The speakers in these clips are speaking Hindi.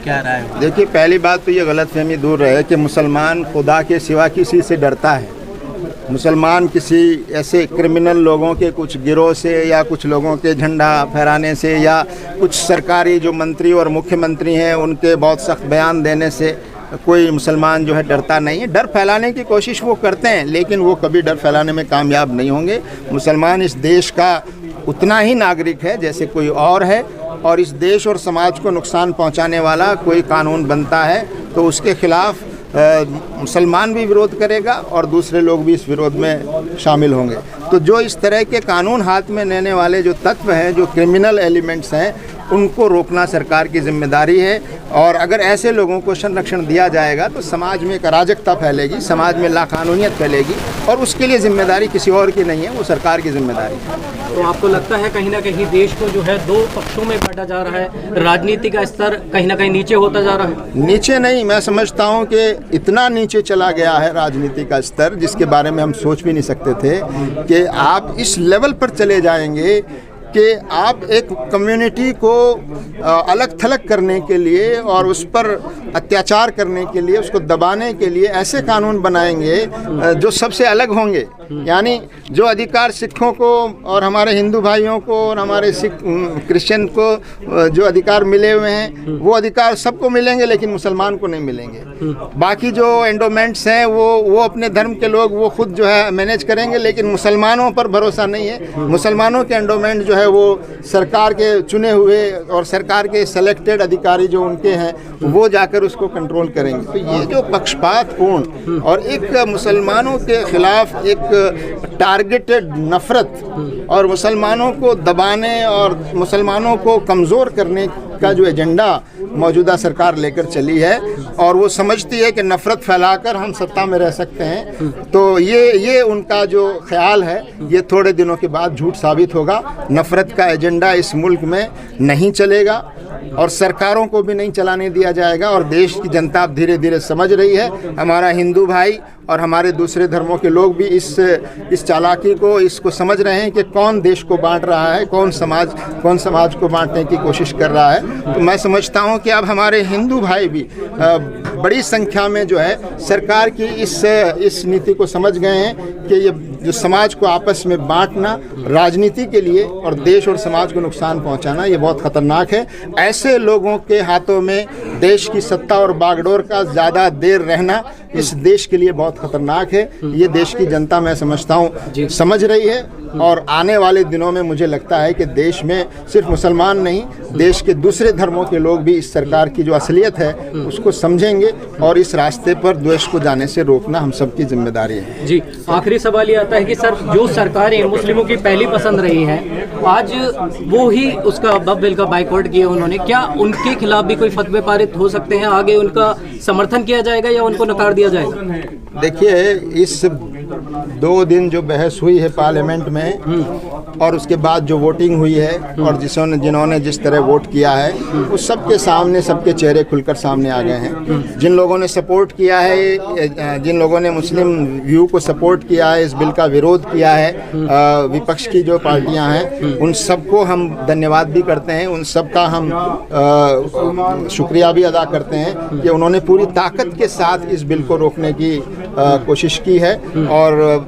क्या राय है? देखिए, पहली बात तो ये गलतफहमी दूर रहे कि मुसलमान खुदा के सिवा किसी से डरता है। मुसलमान किसी ऐसे क्रिमिनल लोगों के कुछ गिरोह से या कुछ लोगों के झंडा फहराने से या कुछ सरकारी जो मंत्री और मुख्यमंत्री हैं उनके बहुत सख्त बयान देने से कोई मुसलमान जो है डरता नहीं है। डर फैलाने की कोशिश वो करते हैं, लेकिन वो कभी डर फैलाने में कामयाब नहीं होंगे। मुसलमान इस देश का उतना ही नागरिक है जैसे कोई और है, और इस देश और समाज को नुकसान पहुंचाने वाला कोई कानून बनता है तो उसके खिलाफ मुसलमान भी विरोध करेगा और दूसरे लोग भी इस विरोध में शामिल होंगे। तो जो इस तरह के कानून हाथ में लेने वाले जो तत्व हैं, जो क्रिमिनल एलिमेंट्स हैं, उनको रोकना सरकार की जिम्मेदारी है। और अगर ऐसे लोगों को संरक्षण दिया जाएगा तो समाज में एक अराजकता फैलेगी, समाज में लाकानूनियत फैलेगी, और उसके लिए जिम्मेदारी किसी और की नहीं है, वो सरकार की जिम्मेदारी है। तो आपको लगता है कहीं ना कहीं देश को जो है दो पक्षों में बांटा जा रहा है, राजनीति का स्तर कहीं ना कहीं नीचे होता जा रहा है? नीचे नहीं, मैं समझता हूँ कि इतना नीचे चला गया है राजनीति का स्तर जिसके बारे में हम सोच भी नहीं सकते थे कि आप इस लेवल पर चले जाएंगे कि आप एक कम्युनिटी को अलग थलग करने के लिए और उस पर अत्याचार करने के लिए, उसको दबाने के लिए ऐसे कानून बनाएंगे जो सबसे अलग होंगे। यानी जो अधिकार सिखों को और हमारे हिंदू भाइयों को और हमारे सिख क्रिश्चियन को जो अधिकार मिले हुए हैं वो अधिकार सबको मिलेंगे, लेकिन मुसलमान को नहीं मिलेंगे। बाकी जो एंडोमेंट्स हैं वो अपने धर्म के लोग वो खुद जो है मैनेज करेंगे, लेकिन मुसलमानों पर भरोसा नहीं है। मुसलमानों के एंडोमेंट जो है वो सरकार के चुने हुए और सरकार के सेलेक्टेड अधिकारी जो उनके हैं वो जाकर उसको कंट्रोल करेंगे। तो ये जो पक्षपातपूर्ण और एक मुसलमानों के खिलाफ एक टारगेटेड नफरत और मुसलमानों को दबाने और मुसलमानों को कमज़ोर करने का जो एजेंडा मौजूदा सरकार लेकर चली है, और वो समझती है कि नफ़रत फैलाकर हम सत्ता में रह सकते हैं, तो ये उनका जो ख्याल है ये थोड़े दिनों के बाद झूठ साबित होगा। नफ़रत का एजेंडा इस मुल्क में नहीं चलेगा और सरकारों को भी नहीं चलाने दिया जाएगा। और देश की जनता अब धीरे धीरे समझ रही है, हमारा हिंदू भाई और हमारे दूसरे धर्मों के लोग भी इस चालाकी को, इसको समझ रहे हैं कि कौन देश को बांट रहा है, कौन समाज को बांटने की कोशिश कर रहा है। तो मैं समझता हूं कि अब हमारे हिंदू भाई भी बड़ी संख्या में जो है सरकार की इस नीति को समझ गए हैं कि ये जो समाज को आपस में बांटना राजनीति के लिए और देश और समाज को नुकसान पहुंचाना, ये बहुत खतरनाक है। ऐसे लोगों के हाथों में देश की सत्ता और बागडोर का ज़्यादा देर रहना इस देश के लिए बहुत खतरनाक है। ये देश की जनता, मैं समझता हूँ, समझ रही है, और आने वाले दिनों में मुझे लगता है कि देश में सिर्फ मुसलमान नहीं, देश के दूसरे धर्मों के लोग भी इस सरकार की जो असलियत है उसको समझेंगे, और इस रास्ते पर द्वेष को जाने से रोकना हम सबकी जिम्मेदारी है। जी, आखिरी सवाल ये आता है कि सर, जो सरकारें मुस्लिमों की पहली पसंद रही है, आज वो ही उसका वक्फ बिल का बाइकआउट किया उन्होंने, क्या उनके खिलाफ भी कोई फतवे पारित हो सकते हैं? आगे उनका समर्थन किया जाएगा या उनको नकार दिया जाएगा? देखिए, इस 2 दिन जो बहस हुई है पार्लियामेंट में और उसके बाद जो वोटिंग हुई है और जिन्होंने जिस तरह वोट किया है, उस सबके सामने सबके चेहरे खुलकर सामने आ गए हैं। जिन लोगों ने सपोर्ट किया है, जिन लोगों ने मुस्लिम व्यू को सपोर्ट किया है, इस बिल का विरोध किया है, विपक्ष की जो पार्टियां हैं, उन सबको हम धन्यवाद भी करते हैं, उन सबका हम शुक्रिया भी अदा करते हैं कि उन्होंने पूरी ताकत के साथ इस बिल को रोकने की कोशिश की है। और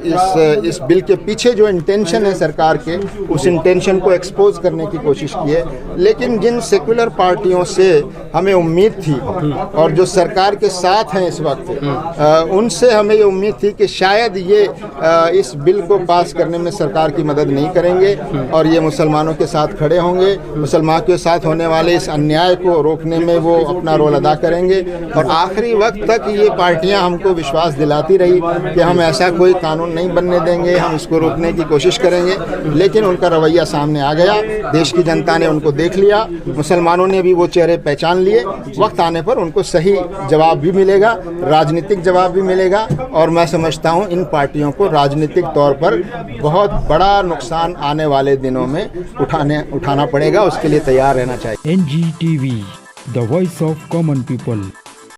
इस बिल के पीछे जो इंटेंशन है सरकार के, उस इंटेंशन को एक्सपोज करने की कोशिश की है। लेकिन जिन सेक्युलर पार्टियों से हमें उम्मीद थी और जो सरकार के साथ हैं इस वक्त, उनसे हमें ये उम्मीद थी कि शायद ये इस बिल को पास करने में सरकार की मदद नहीं करेंगे और ये मुसलमानों के साथ खड़े होंगे, मुसलमानों के साथ होने वाले इस अन्याय को रोकने में वो अपना रोल अदा करेंगे। और आखिरी वक्त तक ये पार्टियां हमको विश्वास दिलाती रही कि हम ऐसा कोई कानून नहीं बनने देंगे, हम इसको रोकने की कोशिश करेंगे। लेकिन उनका रवैया सामने आ गया, देश की जनता ने उनको देख लिया, मुसलमानों ने भी वो चेहरे पहचान लिए। वक्त आने पर उनको सही जवाब भी मिलेगा, राजनीतिक जवाब भी मिलेगा, और मैं समझता हूँ इन पार्टियों को राजनीतिक तौर पर बहुत बड़ा नुकसान आने वाले दिनों में उठाना पड़ेगा। उसके लिए तैयार रहना चाहिए। NGTV, the voice of common people।